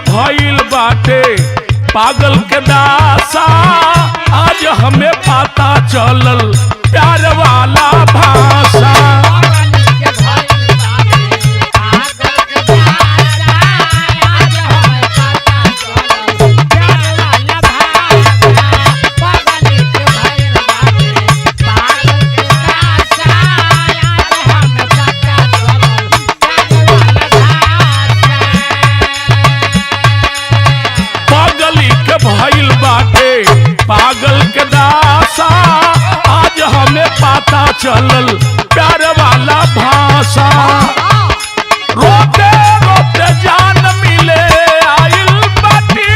भइल बाटे पागल के दासा, आज हमें पता चलल प्यार वाला भाषा। भइल बाटे पागल के दासा, आज हमें पता चलल प्यार वाला भाषा। रोते रोते जान मिले आइल बाटी,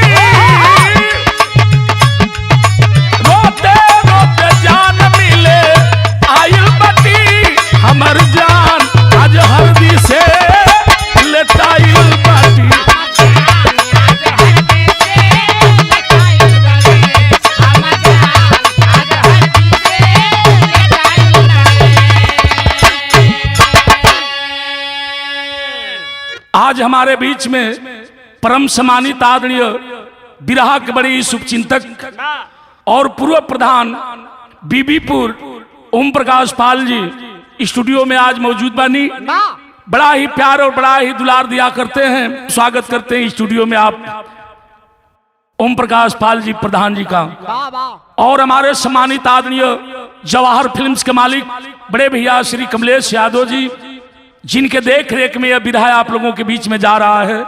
रोते रोते जान मिले आइल बाटी, हमर जान आज हरदी से लेटाइल बाटी। आज हमारे बीच में परम सम्मानित आदरणीय बिरहा के बड़े शुभचिंतक और पूर्व प्रधान बीबीपुर ओम प्रकाश पाल जी स्टूडियो में आज मौजूद बानी। बड़ा ही प्यार और बड़ा ही दुलार दिया करते हैं। स्वागत करते हैं स्टूडियो में आप ओम प्रकाश पाल जी प्रधान जी का। और हमारे सम्मानित आदरणीय जवाहर फिल्म्स के मालिक बड़े भैया श्री कमलेश यादव जी, जिनके देख रेख में यह विधा आप लोगों के बीच में जा रहा है।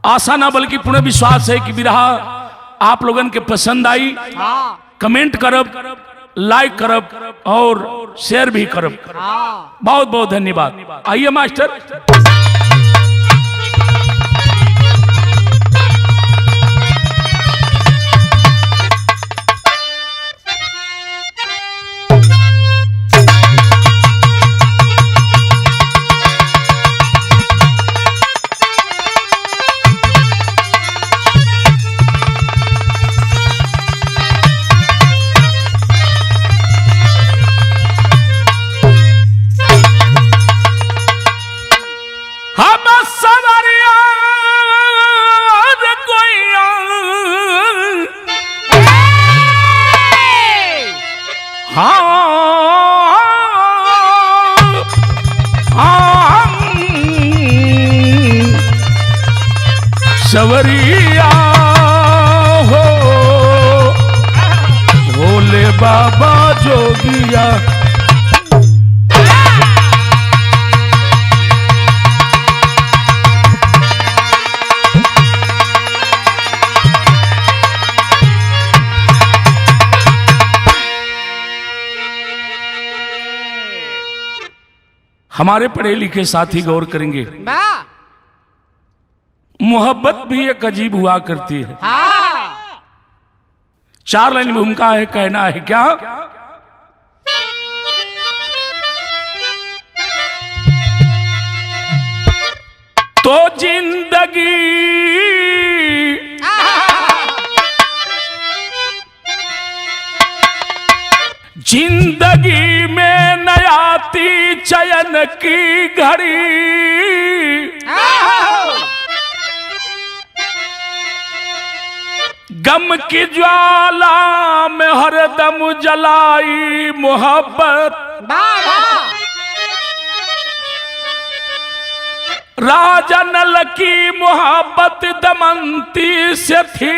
आशा ना बल्कि पूर्ण विश्वास है कि विधा आप लोगन के पसंद आई। कमेंट करब, लाइक करब और शेयर भी करब। बहुत बहुत धन्यवाद। आइए मास्टर। सवरिया हो भोले बाबा जोगिया, हमारे पढ़े लिखे साथी गौर करेंगे, मोहब्बत भी एक अजीब हुआ करती है। चार लाइन में उनका है कहना है क्या, तो जिंदगी जिंदगी में न आती चयन की घड़ी, गम की ज्वाला में हरदम जलाई मोहब्बत, राजा नल की मोहब्बत दमनती से थी,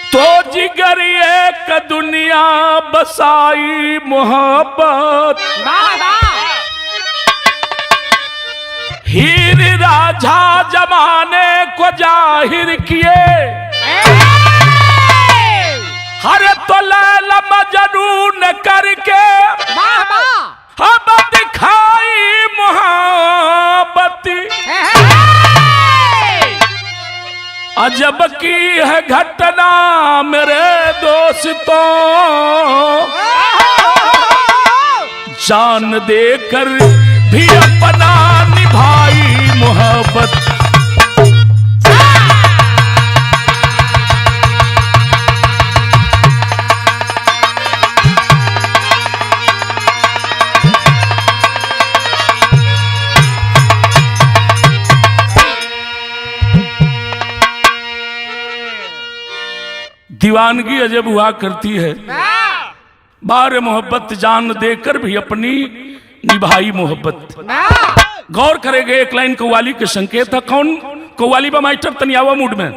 तो जिगर एक दुनिया बसाई मोहब्बत, हीर राझा जमाने को जाहिर किए, हर तो लैल मजनून करके हम दिखाई मोहब्बत, अजब की है घटना मेरे दोस्तों, जान देकर भी अपना निभाई मोहब्बत। दीवानगी अजब हुआ करती है, बार मोहब्बत जान देकर भी अपनी निभाई मोहब्बत। गौर करेंगे, एक लाइन कव्वाली के संकेत था। कौन कव्वाली बा मास्टर? तनियावा मूड में।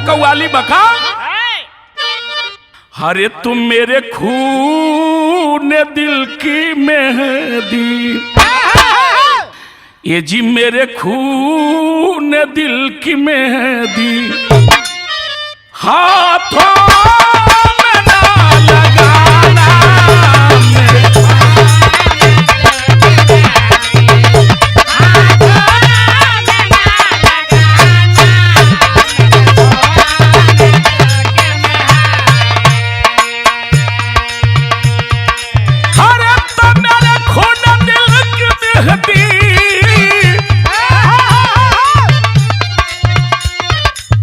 कव्वाली बका, हरे तुम मेरे खून दिल की मेहंदी, ये जी मेरे खून दिल की मेहंदी, हाथों में ना लगाना मेरे।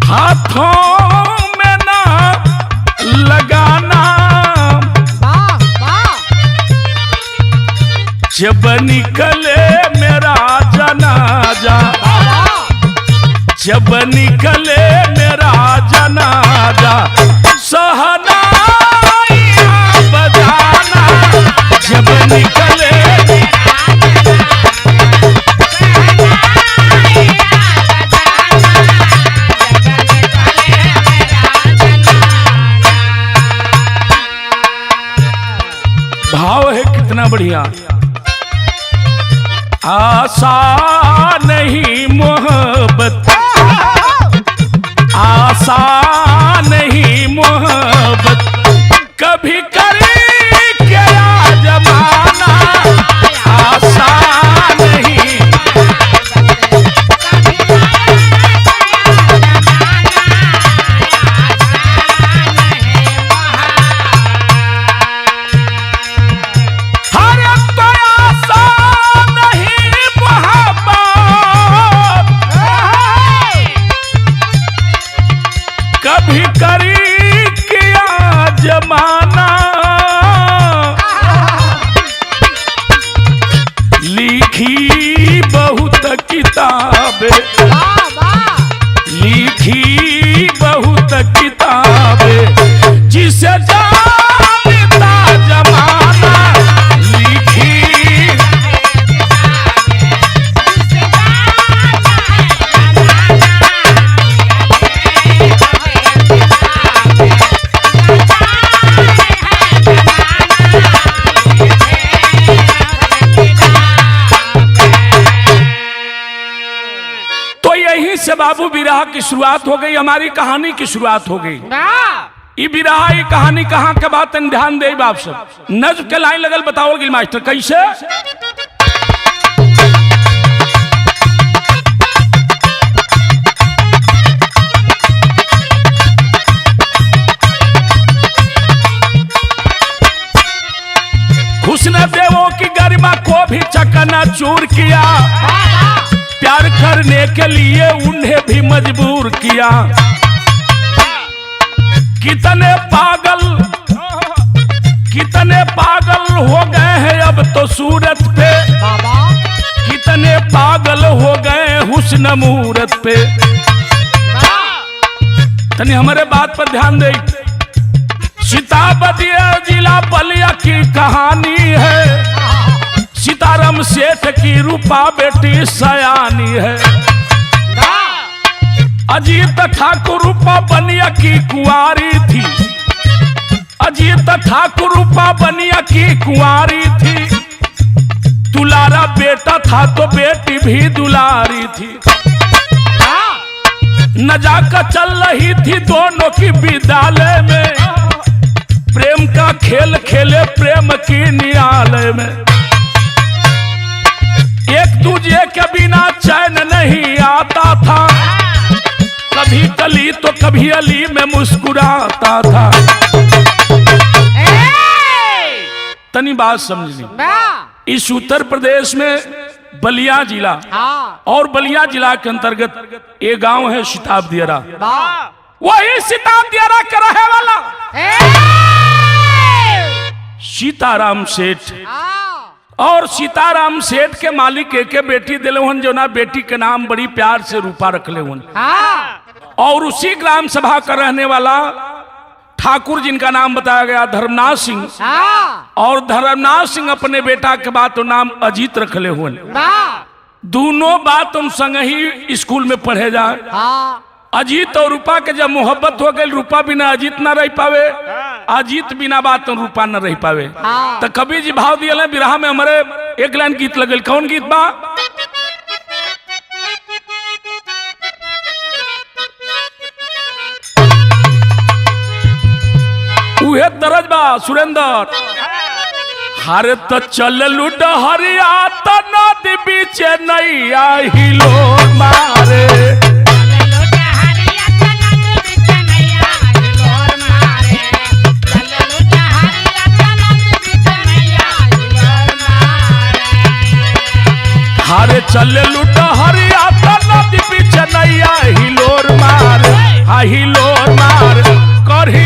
हाथों में ना लगाना, जब निकले मेरा जनाजा, जब निकले मेरा जनाजा, सहनाइयां बजाना, जब निकले। भाव है कितना बढ़िया। आशा नहीं मोहब्बत, आशा नहीं मोहब्बत, कभी करी क्या जमाना, आशा नहीं। कभी करी क्या जमाना, लिखी बहुत किताबें, लिखी बहुत किताबें, जिसे जानता जमाना, लिखी। से बाबू विरह की शुरुआत हो गई, हमारी कहानी की शुरुआत हो गई। ये विरह ये कहानी कहाँ के बात ध्यान दे बाप सब। नज्म के लाइन लगल बताओ गिल मास्टर कैसे। हुस्न देवों की गरिमा को भी चकनाचूर किया, प्यार करने के लिए उन्हें भी मजबूर किया। कितने पागल हो गए हैं अब तो सूरत पे, कितने पागल हो गए हुस्न मूरत पे। तनी हमारे बात पर ध्यान दे। सीताबदिया जिला बलिया की कहानी है, सीताराम सेठ की रूपा बेटी सयानी है। अजीत ठाकुर रूपा बनिया की कुंवारी थी, अजीत ठाकुर रूपा बनिया की कुंवारी थी। दुलारा बेटा था तो बेटी भी दुलारी थी। नजाकत चल रही थी दोनों की विद्यालय में, प्रेम का खेल खेले प्रेम की नियालय में। एक दूजे के बिना चैन नहीं आता था, कभी कली तो कभी अली में मुस्कुराता था। तनी बात समझनी। इस उत्तर प्रदेश में बलिया जिला और बलिया जिला के अंतर्गत एक गांव है सिताब दियरा। वही सीता दियारा के रहे वाला सीताराम सेठ। और सीताराम सेठ के मालिक एक बेटी दिले हन, जो ना बेटी के नाम बड़ी प्यार से रूपा रखले हन। और उसी ग्राम सभा का रहने वाला ठाकुर जिनका नाम बताया गया धर्मनाथ सिंह। और धर्मनाथ सिंह अपने बेटा के बाद तो नाम अजीत रखले हुए। दोनों बात तुम संग ही स्कूल में पढ़े जाए। अजीत और रूपा के जब मोहब्बत हो गई, रूपा बिना अजीत ना रह पावे, अजीत बिना बात तो रूपा न रह पावे। तो कबीर जी भाव दिए बिरहा में हमारे एक लाइन गीत लगल। कौन गीत बा? उहे दरज बा सुरेंद्र। हर तो चल लुट हरिया तो नदी बीच नैया हिलो मारे। हरे चल लुट हरिया तो नदी बीच नैया हिलोर मार। हा हिलोर मार करही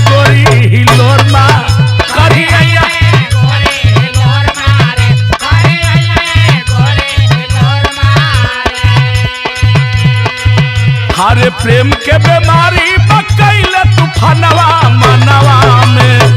गोरी हिलोर मार करही हरे प्रेम के बीमारी बकैल तूफानवा मनवा में।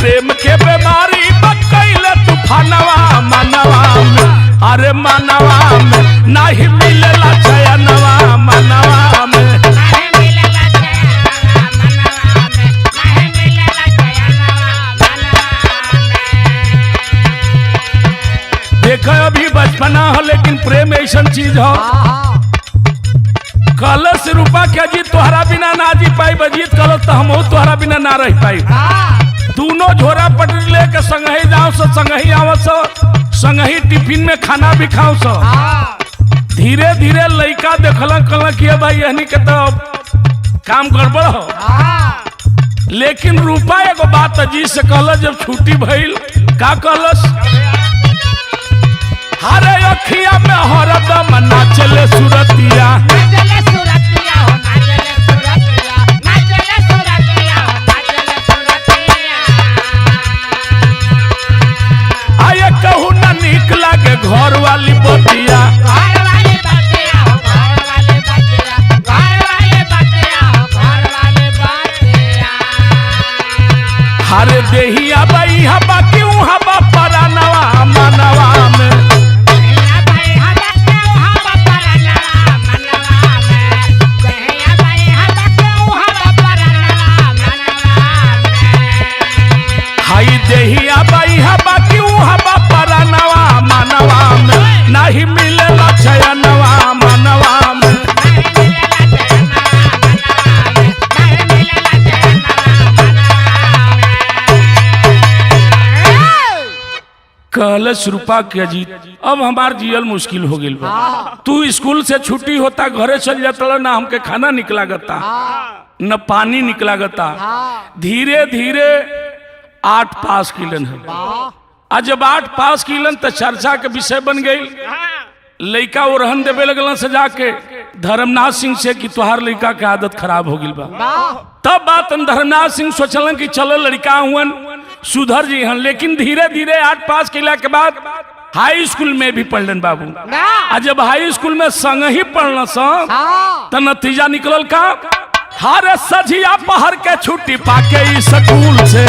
प्रेम के बीमारी बकैल तूफानवा मनवा में। अरे मनवा में नहीं मिलेला चयनवा मनवा में। देखो अभी बचपना हो, लेकिन प्रेम ऐसा चीज हो। कल से रूपा के अजीत तोहरा बिना ना जी पाई, अजीत कल तो हम तोहरा बिना ना रह पाई। दोनों झोरा पटरी लेके संगही जाओ सो, संगही आओ सो, संगही टिफिन में खाना भी खाओ सो। धीरे धीरे लड़का देखल कल कि भाई यही के तो काम गड़बड़ हो। लेकिन रूपा एगो बात अजीत से कहल, जब छुट्टी भइल का कहलस? हरे अखिया में हरदम नाचले सुरतिया। कहू ना नीक लागे घर वाली बतिया। हरे देहिया बाई हबा क्यों हबा परानवा मनवा में। हाई देहिया बाई हबा क्यों हबा परानवा मनवा में। नहीं मिलेला चयनवा मनवा में। कहलस रूपा के अजीत, अब हमार जियल मुश्किल हो गई बा। तू स्कूल से छुट्टी होता घरे चल जाता, ना हमके खाना निकला गता न पानी निकला गता। धीरे धीरे 8 पास किलन है। आज जब 8 पास किलन तो चर्चा के विषय बन गई। लड़का वो रहन देवे लगल से जाके धर्मनाथ सिंह से कि तुहार लड़का के आदत खराब हो गई बा। तब बात धर्मनाथ सिंह सोचलन कि चलो लड़का हुन सुधर जी हन। लेकिन धीरे धीरे 8 पास किला के बाद हाई स्कूल में भी पढ़लन बाबू। आज जब हाई स्कूल में संग ही पढ़ल तो नतीजा निकलल का? हर सजिया पहर के छुट्टी पाके स्कूल से।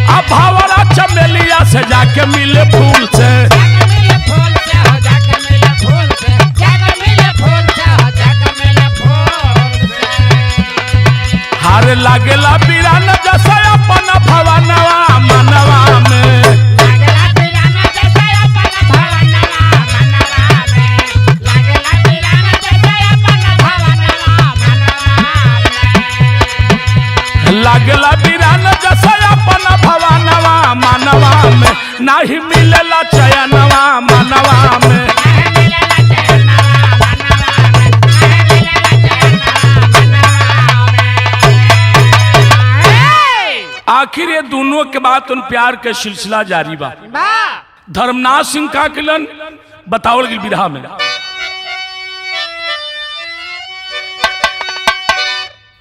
अब भावरा चमेलिया से जाके मिले फूल से। हारे लागेला बीरान जैसा अपन भवनवा मनवा में। लागेला बीरान जैसा अपन भवनवा मनवा में। नहीं मिलेला चयनवा मनवा में। आखिर ये दोनों के बाद उन प्यार के सिलसिला जारी बा। धर्मनाथ सिंह का किलन बतावल गई विधा में।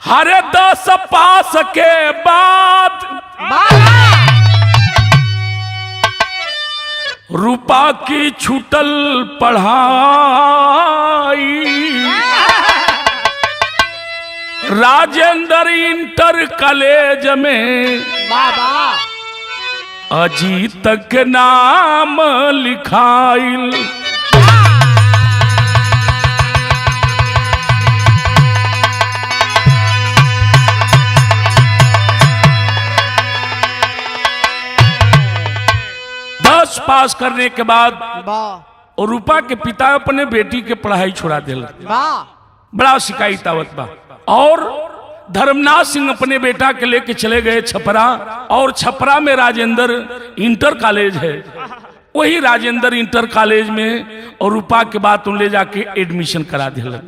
हरे 10 पास के बाद रूपा की छूटल पढ़ाई, राजेंद्र इंटर कॉलेज में अजीत के नाम लिखाइल। पास करने के बाद और रूपा के पिता अपने बेटी के पढ़ाई छोड़ा दिल। बड़ा शिकायत आवत बा। और धर्मनाथ सिंह अपने बेटा के लेके चले गए छपरा, और छपरा में राजेंद्र इंटर कॉलेज है, वही राजेंद्र इंटर कॉलेज में और रूपा के बाद तुम ले जाके एडमिशन करा दिल।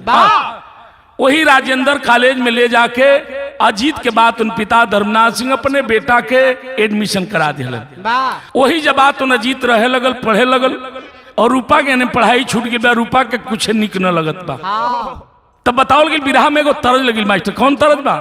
वही राजेंद्र कॉलेज में ले जाके अजीत के बाद उन पिता धर्मनाथ सिंह अपने बेटा के एडमिशन करा दिल। वही जब बात उन अजीत रहे लगल, पढ़े लगल, और रूपा के पढ़ाई छूट गई। रूपा के कुछ निक न लगत बा। तब बताओ कि बिरहा में एगो तरज लगी मास्टर। कौन तरज बा?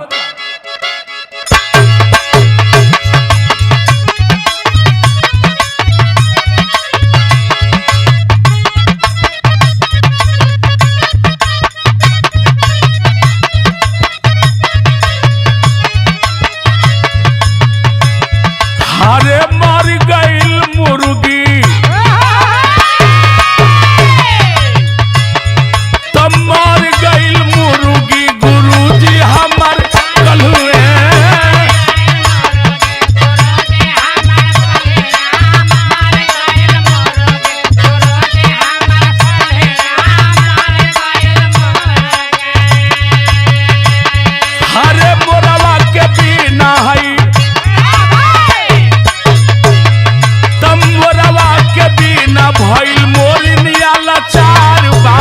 हरे मर गईल मुर्गी तब मर गईल मुर्गी, गुरुजी हमर कलहुए। हरे मोरवा के बिना है भइल मोरनिया लाचार बा।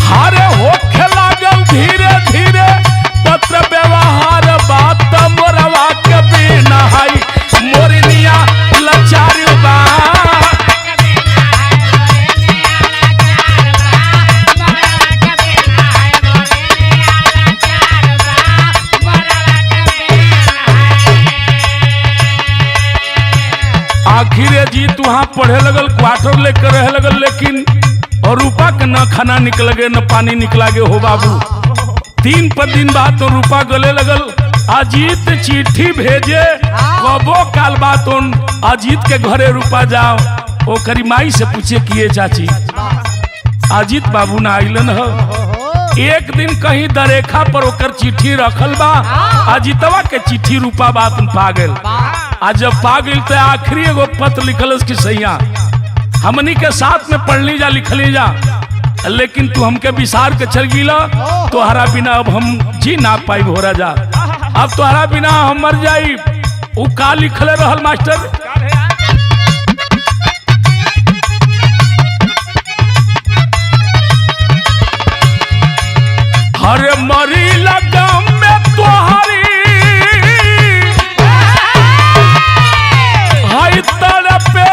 हरे होखे लागल धीरे धीरे पत्र व्यवहार, बात मोरवा के बिना है मोरनिया लाचार बा। आखिर जीत वहां पढ़े लगल, क्वार्टर लेकर रहे लगल, लेकिन और रूपा के न खाना निकल गए न पानी निकला गे हो बाबू। 3 दिन बाद तो रूपा गले लगल। अजीत चिट्ठी भेजे, कबो काल बात अजीत के घरे रूपा जाओ, ओ करी माई से पूछे किए चाची अजीत बाबू ना आइलन हो। एक दिन कहीं दरेखा पर ओकर चिट्ठी रखल बा, अजीतवा के चिट्ठी रूपा बात पा गेल। आज जब पा गई तो आखिरी एगो पत्र लिखल कि सैया हमनी के साथ में पढ़ ली जा, लिख ली जा, लेकिन तू हमके विसार के चल गिला, तोहरा बिना अब हम जी ना पाई हो राजा, अब तोहरा बिना हम मर जाई। उ का लिखले रहल मास्टर? हरे मरी लगम में तोहरी हाय तड़पे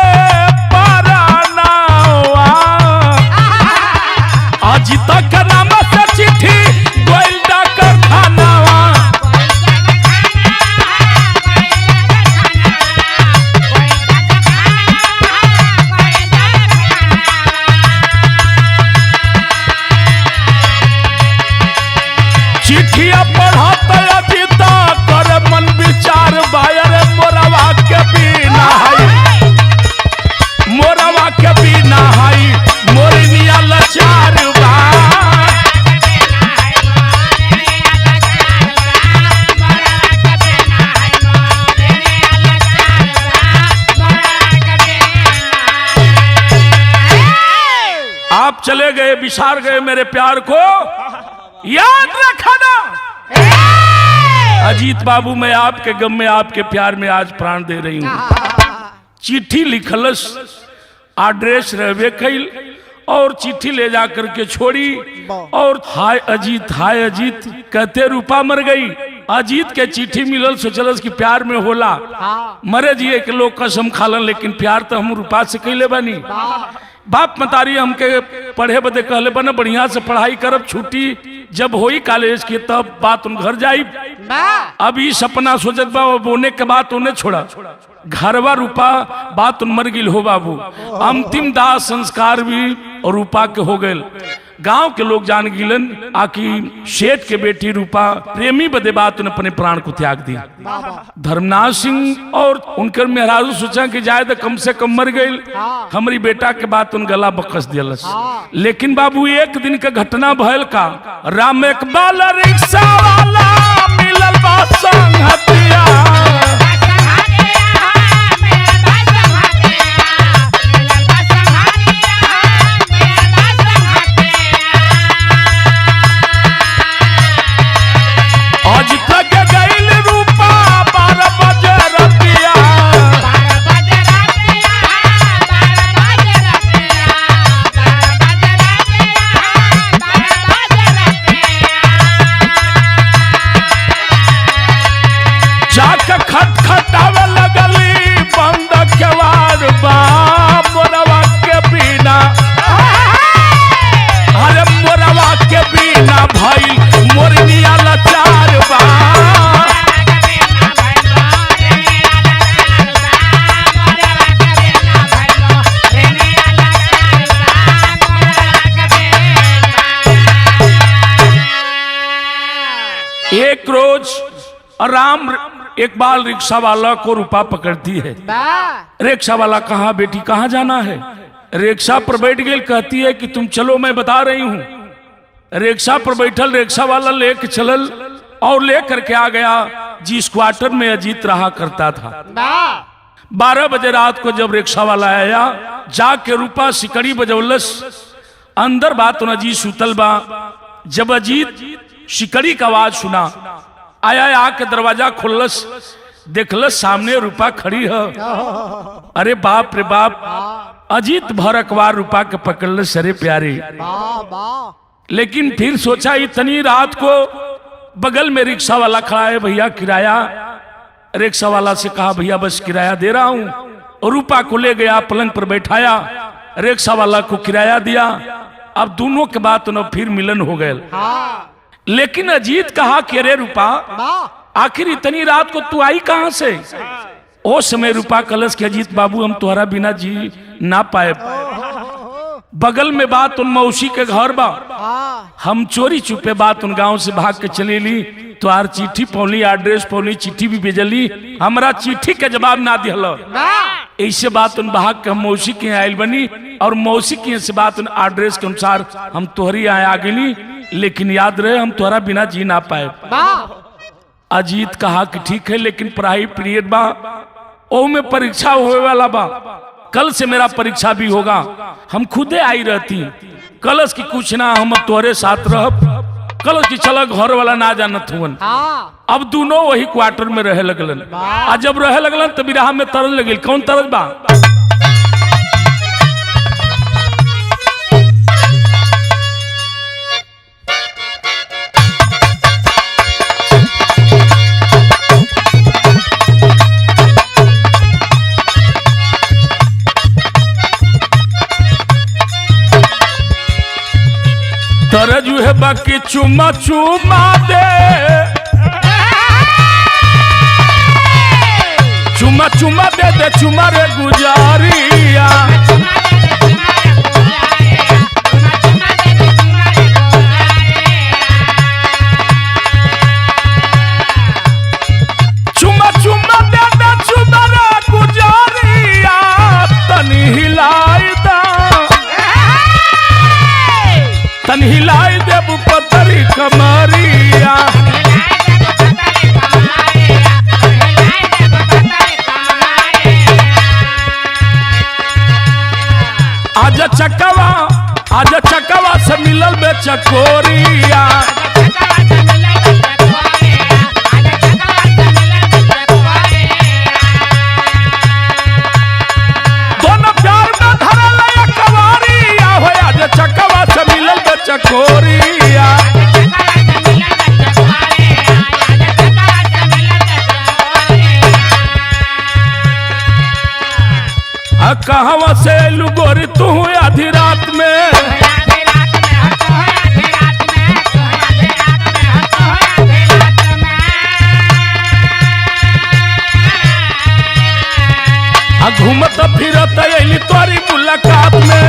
परानावा, आज तक नाम से चिट्ठी गोइल डाकर खानावा। चिट्ठिया पढ़त अजीता कर मन विचार, बायर मोरवा के बिना है, मोरवा के बिना है मोरनिया लाचार बा। आप चले गए, विसार गए मेरे प्यार को, याद रखना अजीत बाबू मैं आपके गम में आपके प्यार में आज प्राण दे रही हूँ। चिट्ठी लिखलस, एड्रेस रहबे कैल और चिट्ठी ले जा करके छोड़ी और हाय अजीत कहते रूपा मर गई। अजीत के चिट्ठी मिलल, सोचलस कि प्यार में होला मरे जिए के लोग कसम खालन, लेकिन प्यार तो हम रूपा से कैले बानी। बाप मतारी हमके पढ़े बदे कहले बना बढ़िया से पढ़ाई करब, छुट्टी जब होई कॉलेज की तब बात उन घर जाई। अभी सपना सोचत बा बोने के बाद उन्हें छोड़ा घरवा रूपा बात उन मर गिल हो बाबू। अंतिम दाह संस्कार भी और रूपा के हो गए। गांव के लोग जान गिलन आकि शेठ के बेटी रूपा प्रेमी बदे बात उन्हें अपने प्राण को त्याग दी। धर्मनाथ सिंह और उनकर मेहरारू सोचा कि जाए तो कम से कम मर गई, हमारी बेटा के बात उन गला बकस दिलस। लेकिन बाबू एक दिन का घटना भयल का, राम इकबाल रिक्शा वाला मिलल बा संगतिया। एक रोज राम इकबाल रिक्शा वाला को रूपा पकड़ती है। रिक्शा वाला कहा बेटी कहाँ जाना है? रिक्शा पर बैठ गई, कहती है कि तुम चलो मैं बता रही हूँ। रिक्शा पर बैठल रिक्शा वाला लेके चलल और लेकर के आ गया जिस क्वार्टर में अजीत रहा करता था। 12 बजे रात को जब रिक्शा वाला आया, जाके रूपा सिकड़ी बजौलस। अंदर बात अजीत सुतल बा। जब अजीत शिकड़ी का आवाज सुना, आया आके दरवाजा खोलस, देखलस सामने रूपा खड़ी है। अरे बाप रे बाप, अजीत भर अखबार रूपा के पकड़लस। अरे प्यारे, लेकिन फिर सोचा इतनी रात को बगल में रिक्शा वाला खड़ा है, भैया किराया। रिक्शा वाला से कहा भैया बस किराया दे रहा हूँ, और रूपा को ले गया पलंग पर बैठाया, रिक्शा वाला को किराया दिया। अब दोनों के बाद फिर मिलन हो गए। लेकिन अजीत कहा कि अरे रूपा आखिर इतनी रात को तू आई कहां से? ओ समय रूपा कलश के अजीत बाबू हम तुम्हारा बिना जी ना पाए। बगल में बात उन मौसी के घर बा, हम चोरी छुपे बात उन गांव से भाग के चले ली। तुहार चिट्ठी पौली, एड्रेस पौली, चिट्ठी भी भेजली, हमारा चिट्ठी के जवाब ना दिहल। ऐसे बात उन भाग के हम मौसी के आयल बनी, और मौसी के से बात उन एड्रेस के अनुसार हम तोहरी आए आ गई। लेकिन याद रहे हम तुम्हारा बिना जी ना पाए। अजीत कहा कि ठीक है, लेकिन पढ़ाई पीरियड बा, ओ में परीक्षा होने वाला बा, कल से मेरा परीक्षा भी होगा। हम खुदे आई रहती, कलश की कुछ ना हम अब तुम्हारे साथ रह। कलश की चला घर वाला ना जानत हुन। अब दोनों वही क्वार्टर में रहे लगलन। आ जब रहे लगलन तब बिरहा में तरल लगे। कौन तरल बा? तरजू है बाकी चुमा चुमा दे, चुमा चुमा दे दे चुमा रे गुजारिया। चुमा चुमा दे दे चुमा रे गुजारिया, तनी हिलाई दा, तन हिलाई देबू पतरी कमरिया। आजा चकवा से मिलल बे चकोरिया। कहवा से अलू गोरी तू आधी रात में। घूमत फिरत अली तोरी मुलाकात में।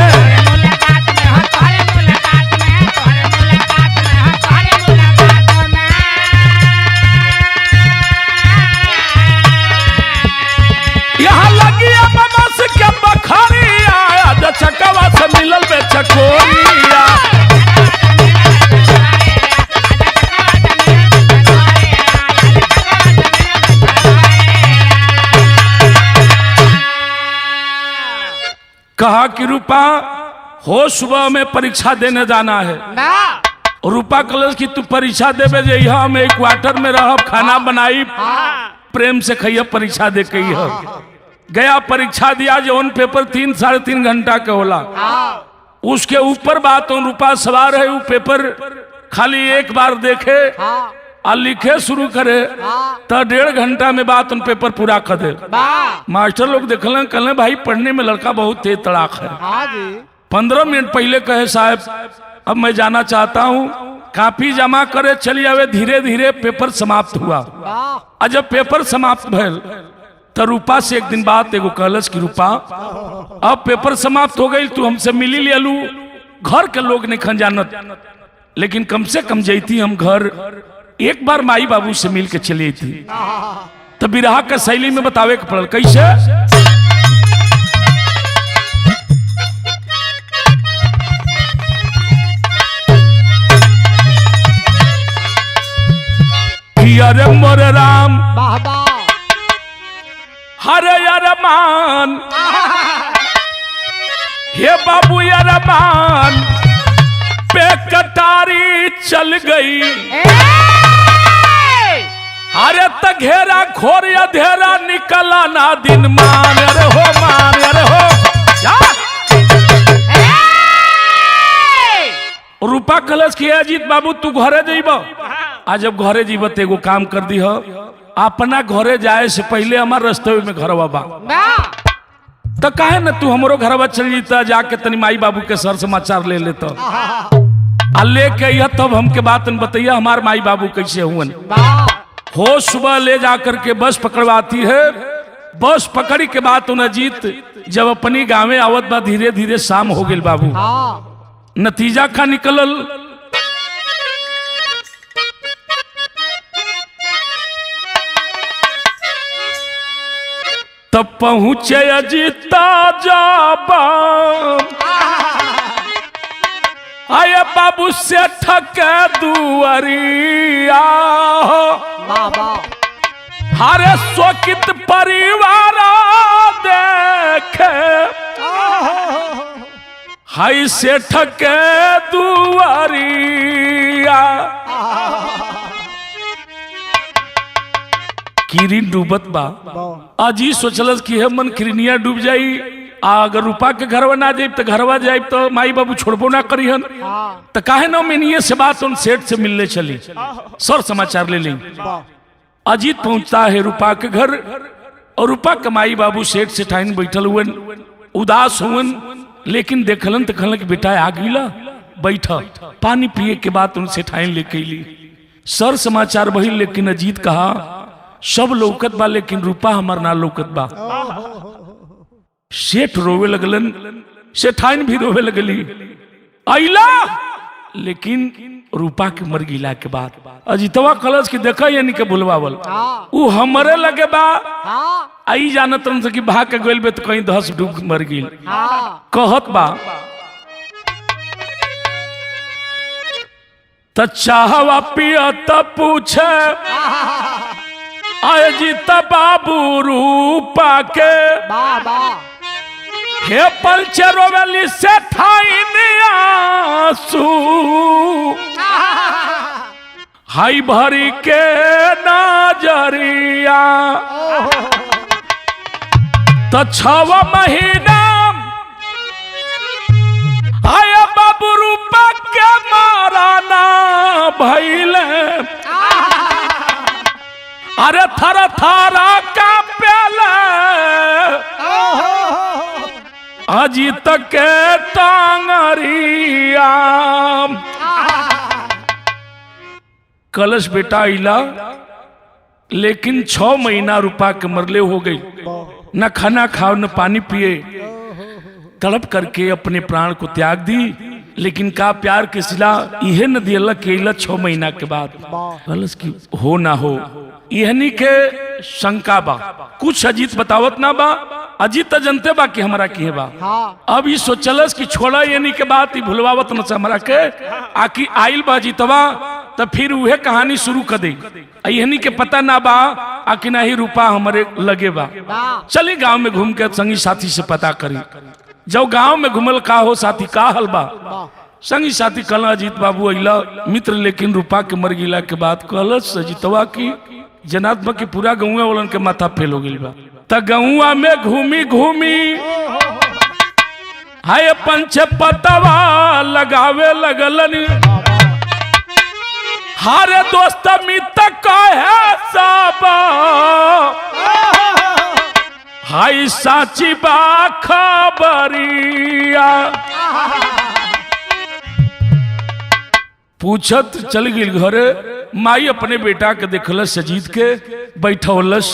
यहाँ लगी बस के बखरिया चकवा से मिलल बे चकोरिया। कहा कि रूपा हो सुबह में परीक्षा देने जाना है ना। रूपा कलश की तू परीक्षा देवे जइहा, हम एक क्वार्टर में रहब, खाना बनाई, प्रेम से खइया, परीक्षा दे के गया। परीक्षा दिया, जौन पेपर 3 साढ़े 3 घंटा का होला, उसके ऊपर बात रूपा सवार है। वो पेपर खाली एक बार देखे और लिखे शुरू करे तो 1.5 घंटा में बात उन पेपर पूरा कर दे। मास्टर लोग देखल कहले भाई पढ़ने में लड़का बहुत तेज तड़ाक है। 15 मिनट पहले कहे साहब अब मैं जाना चाहता हूँ, कापी जमा करे चली आवे। धीरे धीरे पेपर समाप्त हुआ और जब पेपर समाप्त भल तो रूपा से एक दिन बाद एगो कहलस कि रूपा अब पेपर समाप्त हो गई, तू हमसे मिली ले लू। घर के लोग नहीं खन जानत, लेकिन कम से कम जैती हम घर, एक बार माई बाबू से मिल के चली थी। तो बिरहा का शैली में बतावे के पड़ल कैसे। अरे मोरे राम हरे अरमान, हे बाबू अरमान पे कटारी चल गई। अरे त घेरा खोर अधेरा निकला ना दिन मान। अरे हो मान, अरे हो रूपा कलश की अजीत बाबू तू घरे जइब। आज जब घरे जीब तो एगो काम कर दी हो, अपना घरे जाए से पहले हमार रस्ते में घरवा बा तो काहे न तू हमरो घरवा चल जीता, जाके तनी माई बाबू के सर समाचार ले लेता आ लेके यह तब हमके बात बताइए हमार माई बाबू कैसे हुन। हो सुबह ले जाकर के बस पकड़वाती है। बस पकड़ी के बाद उन्हें जीत जब अपनी गाँव में आवत बा, धीरे धीरे शाम हो गई बाबू। नतीजा का निकलल तब पहुंचे अजीता जाबा। आये बाबू से ठके दुआरिया, हरे शोकित परिवार देखे। हाई से ठके दुआरिया, किरिन डूबत बा। अजी सोचलस कि मन किरनिया डूब जाई, अगर रूपा के घरवा ना जाइब तो घरवा जाइब तो माई बाबू छोड़बो ना करिहन। तो काहे ना मैंने से बात उन सेठ से मिलने चली, सर समाचार ले ली। अजीत पहुंचता है रूपा के घर और रूपा के माई बाबू सेठ से ठाइन बैठल हुए, उदास हुए, लेकिन देखलन तो कहलन कि बेटा आ गईला, बैठा। पानी पिए के बाद उनसे ठाइन लेके ली। सर समाचार वही, लेकिन अजीत कहा सब लौकत बा लेकिन रूपा हमार ना लौकत बा। सेठ रोवे लगलन, सेठाइन भी रोवे लगली। आइला लेकिन रूपा के मर गिला के बाद अजीतवा कलश के देखा यानी के बुलवावल उ हमरे लगे बा। आई जानत रन कि भाग के गइल बे तो कहीं 10 डूब मर गिल। कहत बा त चाहवा पिया त पूछे अजीत बाबू रूपा के हे पंचरोवेली से ठाइनिया सू हाई भरी के नजरिया। तो 6 महीना आया बाबू रूपा के माराना भइले। अरे थर थारा का प्याला अजीत के टांगरिया कलश बेटा इला, लेकिन 6 महीना रुपा के मरले हो गई, न खाना खाओ न पानी पिए, तड़प करके अपने प्राण को त्याग दी। लेकिन का प्यार के सिला यह न दिया केला 6 महीना के बाद कलश की हो ना हो यहनी के शंका बा। कुछ अजीत बतावत ना बा, अजीत जनते बा कि हमरा की है बा। अब ये सोचलस कि छोड़ा यानी के बात ही भुलवावत न हमरा के आकि आइल बा जीतवा, तो फिर वह कहानी शुरू कर दे। यहनी के पता ना बा आकि ना ही रूपा हमारे लगे बा। चली गांव में घूम के संगी साथी से पता करी। जब गांव में घूमल का हो साथी का हल बा, संगी साथी कहल अजीत बाबू अइला मित्र, लेकिन रूपा के मर गिला के बाद कहलस अजीतवा की जनात्मा की पूरा गौवा वालन के माथा फेल हो गई बा। त गौवा में घूमी घूमी हाय पंच पतवा लगावे लगलन, हारे दोस्त मित्र कहे सब हाय साची बा खबरिया। पूछत चल गई घरे, माई अपने बेटा के देखलस अजीत के बैठौलस,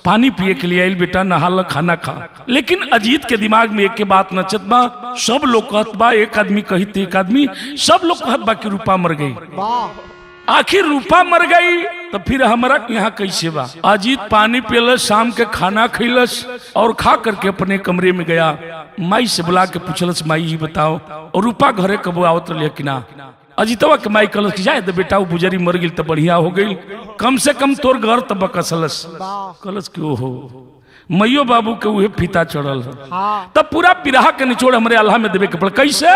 पानी पिए के लिए आइल, बेटा नहा खाना खा। लेकिन अजीत के दिमाग में एक के बात नचत बा, सब लोग कहत बा, एक आदमी कही तो एक आदमी, सब लोग कहत बा कि रूपा मर गई। आखिर रूपा मर गई तो फिर हमारा यहाँ कैसे बा। अजीत पानी पियलस, शाम के खाना खिलस और खा करके अपने कमरे में गया। माई से बुला के पूछलस, माई ये बताओ और रूपा घरे कब आवत रही कि ना। अजीतवा के माई कहलस कि जाए तो बेटा वो बुजरी मर गई तो बढ़िया हो गई, कम से कम तोर घर तो बकसलस। कहलस कि ओहो मैयो बाबू के उहे फीता चढ़ल है। तब पूरा पिराहा के निचोड़ हमारे अल्लाह में देवे के पड़। कैसे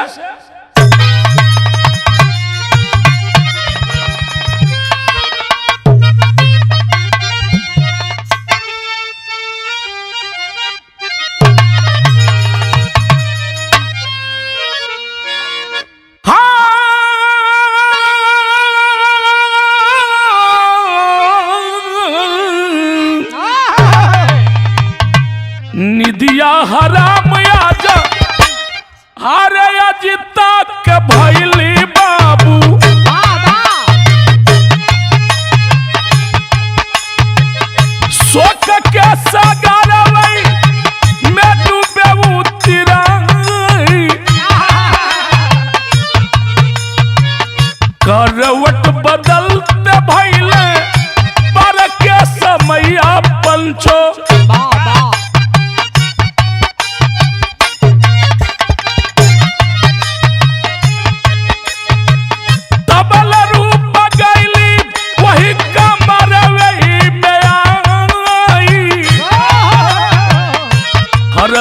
निदिया हराम आजा हारे अजीत के भैली बाबू, शोक के सागरवई में डूबे उतराई, करवट बदलते भैले पर के समैया पंचो।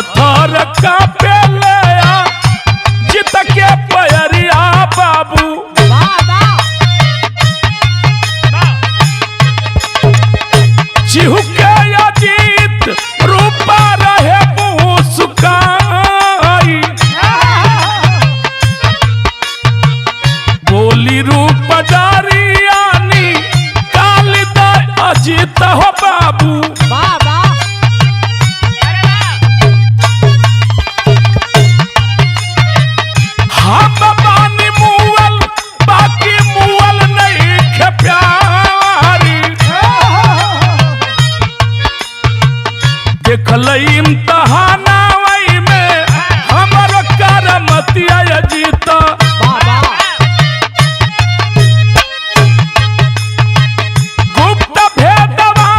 थर का पेलया जित के पैरिया बाबू, चिहुके अजीत रूपा रहे मुँह सुकाई, बोली रूप दारियानी काली दा अजीत हो बाबू। देखल इम्तहानावई में हमर करमतिया अजीत, गुप्त भेदवा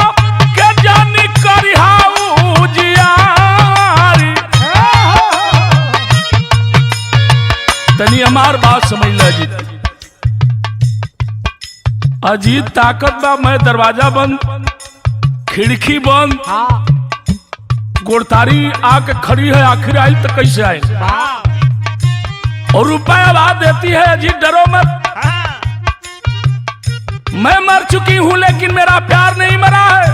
के जानी करिहाऊ जियारी। तनी हमार बात समझ ल अजीत। अजीत ताकत बा, मैं दरवाजा बंद खिड़की बंद, गोड़तारी आके खड़ी है, आखिर आई तो कैसे आए। और रुपया बात देती है अजीत डरो मत, मैं मर चुकी हूं लेकिन मेरा प्यार नहीं मरा है।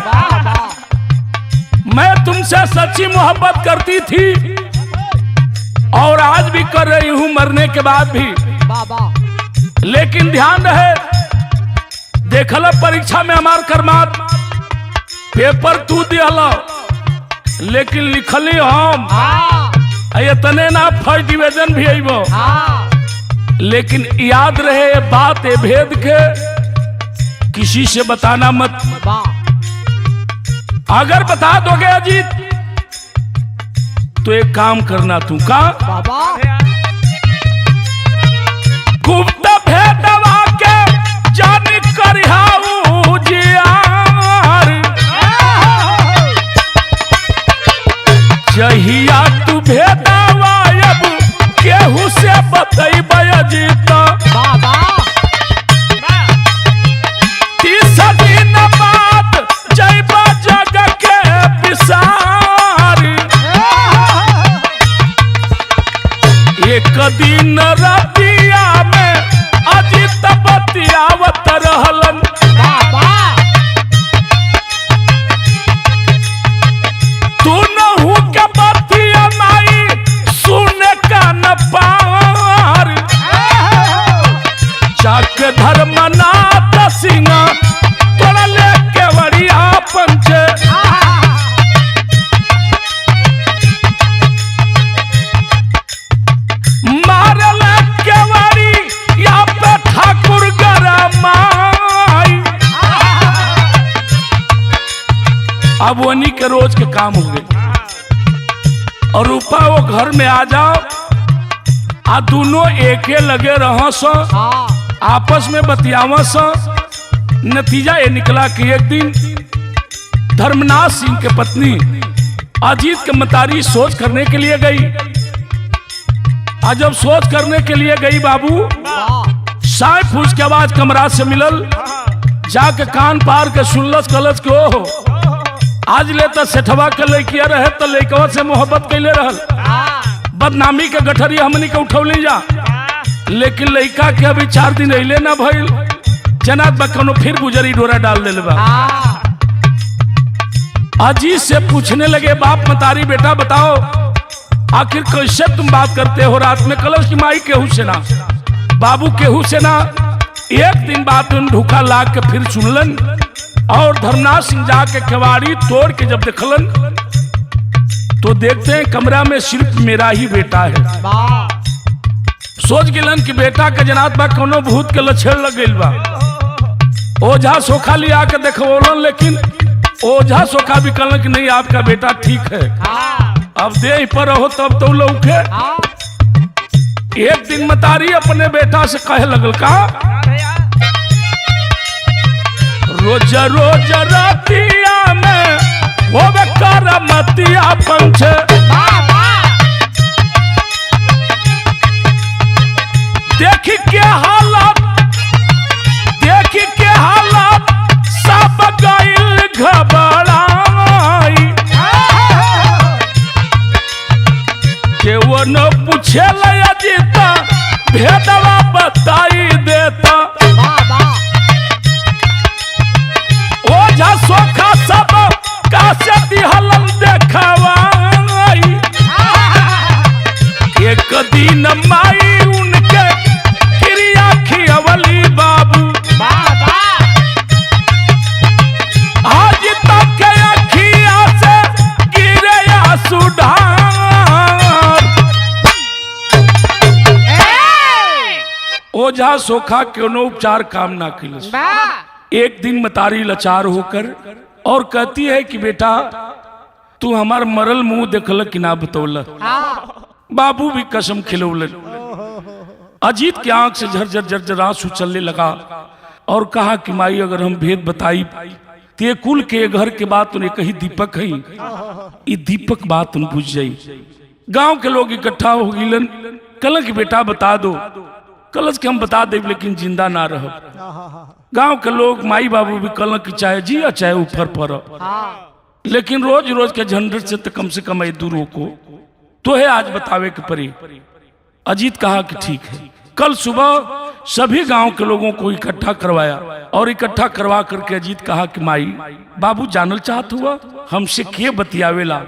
मैं तुमसे सच्ची मोहब्बत करती थी और आज भी कर रही हूं मरने के बाद भी। लेकिन ध्यान रहे, देखल परीक्षा में हमार कर्मात पेपर तू दिहल लेकिन लिखली हम इतने ना फर्स्ट डिवीजन भी अइबो, लेकिन याद रहे ये बात ये भेद के किसी से बताना मत। अगर बता दोगे अजीत तो एक काम करना, तू का गुप्त भेदवा के जान करिहाऊ जियार, जहिया तू भेदवा अब केहू से बतैबै अजीत, 30 दिन बाद जैबा जग के विसार, एक दिन रतिया में अजीत बतियावत रहलन, तू नहू के बतिया माई सुने का न पार, चाक धर्मनाथ सिंह तोड़ा ले केवड़िया पंचे, मारल केवड़ी या पे ठाकुर गरमाई। अब वनी के रोज के काम हो गए और रूपा वो घर में आ जाओ आ दोनों एके लगे रहो सो आपस में बतियावा सो। नतीजा ये निकला कि एक दिन धर्मनाथ सिंह के पत्नी अजीत के मतारी सोच करने के लिए गई। आज जब सोच करने के लिए गई बाबू, साय फूस के आवाज कमरा से मिलल, जाके कान पार के सुनलस, कलस के ओहो आज ले तो सेठवा के लड़किया रहे तो लड़कवा से मोहब्बत कैले रहल, बदनामी के गठरी हमनी के उठौली जा, लेकिन लड़का के अभी 4 दिन अइले ना भइल, जनात बा कोनो फिर गुजरी डोरा डाल देले बा। अजीत से पूछने लगे बाप मतारी, बेटा बताओ आखिर कैसे तुम बात करते हो रात में? कलश की माई केहू से ना, बाबू केहू से ना। एक दिन बात उन ढूका लाग के फिर सुनलन और धर्मनाथ सिंह जाके केवाड़ी तोड़ के जब देखलन तो देखते हैं कमरा में सिर्फ मेरा ही बेटा है। सोच गिलन कि बेटा के जनात बा कोनो भूत के लक्षण लग गइल बा। ओझा सोखा लिया के देखवलन, लेकिन ओझा सोखा भी कहलन कि नहीं आपका बेटा ठीक है, अब देह पर हो तब तो लौके। एक दिन मतारी अपने बेटा से कहे लगल का रोज रोज रातिया में होवे करमतिया पंछे, देखी के हालत सब गइल घबराई, के वो न पूछे अजीता भेदवा बताई देता, ओझा सोखा सब कासे दिहलन देखवाई। एक दिन माई उनके क्रिया खियवली बाबू, आज तक के अखिया से गिरे आंसू ढार। ओझा सोखा कोनो उपचार काम ना किलस। एक दिन मतारी लाचार होकर और कहती है कि बेटा तू हमार मरल मुंह देखल कि ना बतौल। बाबू भी कसम खिलौलन। अजीत की आंख से झरझर झरझर आंसू चलने लगा और कहा कि माई अगर हम भेद बताई ते कुल के घर के बात उन्हें कही दीपक है, ये दीपक बात उन बुझ जाई। गांव के लोग इकट्ठा हो गिलन, कल कि बेटा बता दो। कलश के हम बता दे लेकिन जिंदा ना रह। गांव के लोग माई बाबू भी कल कि चाहे जिया चाहे ऊपर पर, लेकिन रोज रोज के झंझट से तो कम से कम दूर को तो है आज बतावे के परी। अजीत कहा कि ठीक है। कल सुबह सभी गांव के लोगों को इकट्ठा करवाया और इकट्ठा करवा करके अजीत कहा कि माई बाबू जानल चाहत हुआ हमसे के बतियावेला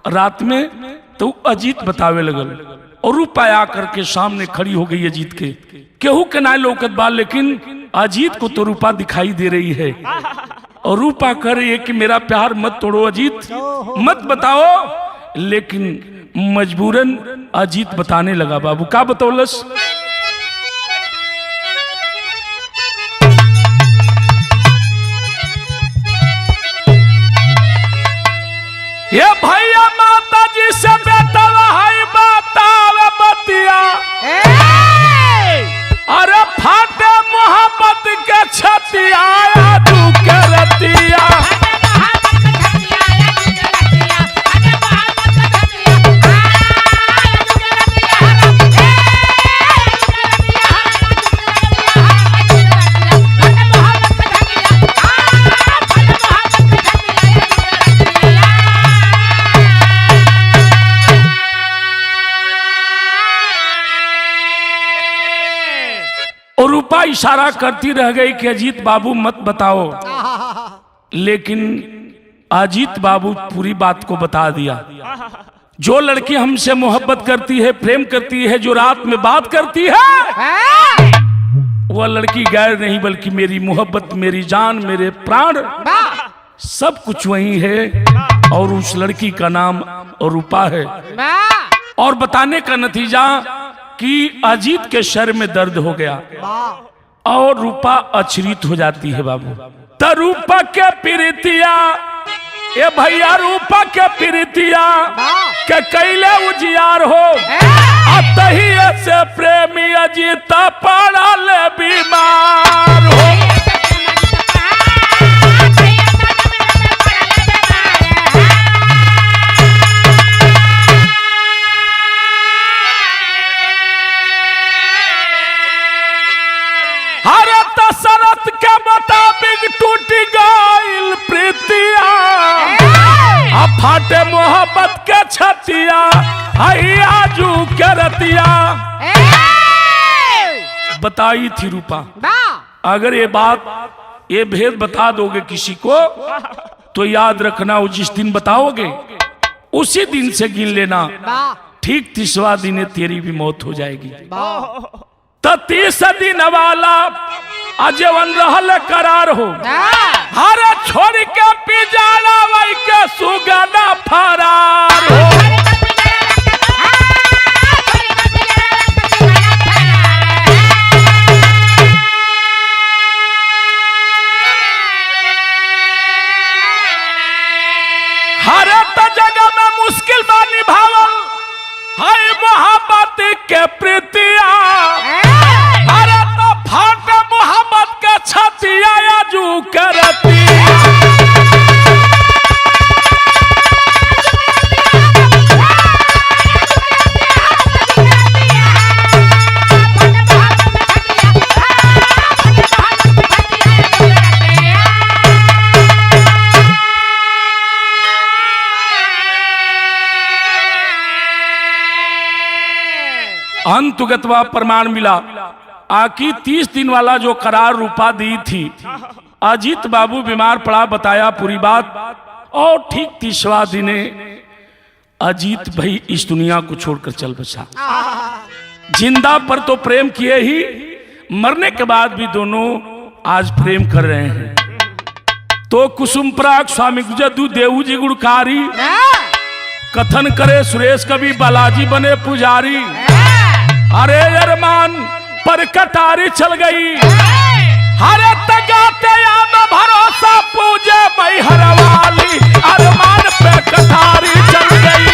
रात में, तो अजीत बतावे लगल और रूपा आकर के सामने खड़ी हो गई अजीत के। केहू के ना लौकत बा, लेकिन अजीत को तो रूपा दिखाई दे रही है और रूपा कर रही है कि मेरा प्यार मत तोड़ो अजीत, मत बताओ। लेकिन मजबूरन अजीत बताने लगा। बाबू का बतौलस? ये भैया माता जी से बेटा हाई बतावे बतिया, अरे फाटे मोहब्बत के छतिया तू के रतिया। और रूपा इशारा करती रह गई कि अजीत बाबू मत बताओ, लेकिन अजीत बाबू पूरी बात को बता दिया। जो लड़की हमसे मोहब्बत करती है, प्रेम करती है, जो रात में बात करती है, वह लड़की गैर नहीं बल्कि मेरी मोहब्बत, मेरी जान, मेरे प्राण, सब कुछ वही है। और उस लड़की का नाम रूपा है। और बताने का नतीजा कि अजीत के सर में दर्द हो गया और रूपा अचरित हो जाती है। बाबू तो रूपा के प्रीतिया, ये भैया रूपा के प्रीतिया के कैले उजियार हो, अतही से प्रेमी अजीत पड़ा ले बीमार हो। शरत के मुताबिक टूट गईल प्रीतिया, अब फाटे मोहब्बत के छतिया आजू के रतिया। बताई थी रूपा, अगर ये बात, ये भेद बता दोगे किसी को तो याद रखना, वो जिस दिन बताओगे उसी दिन से गिन लेना, ठीक 30वां दिन तेरी भी मौत हो जाएगी। तो 30 दिन वाला अजवन रहल करार हो, हर छोड़ के पिजाड़ा वही के सुगना फरार हो। हर जगह में मुश्किल बा निभावल है मोहब्बत के प्रीतिया, फाटे मोहब्बत का छतिया आजू करती। अंतुगतवा प्रमाण मिला आखिर 30 दिन वाला जो करार रूपा दी थी, अजीत बाबू बीमार पड़ा, बताया पूरी बात। और ठीक 30वां दिन अजीत भाई इस दुनिया को छोड़कर चल बसा। जिंदा पर तो प्रेम किए ही, मरने के बाद भी दोनों आज प्रेम कर रहे हैं। तो कुसुम पराग स्वामी जदू देऊ जी गुणकारी, कथन करे सुरेश कवि बालाजी बने पुजारी। अरे अरमान पर कटारी चल गई, हरे तगाते याद भरोसा पूजे मई हरवाली, अरमान पे कटारी चल गई।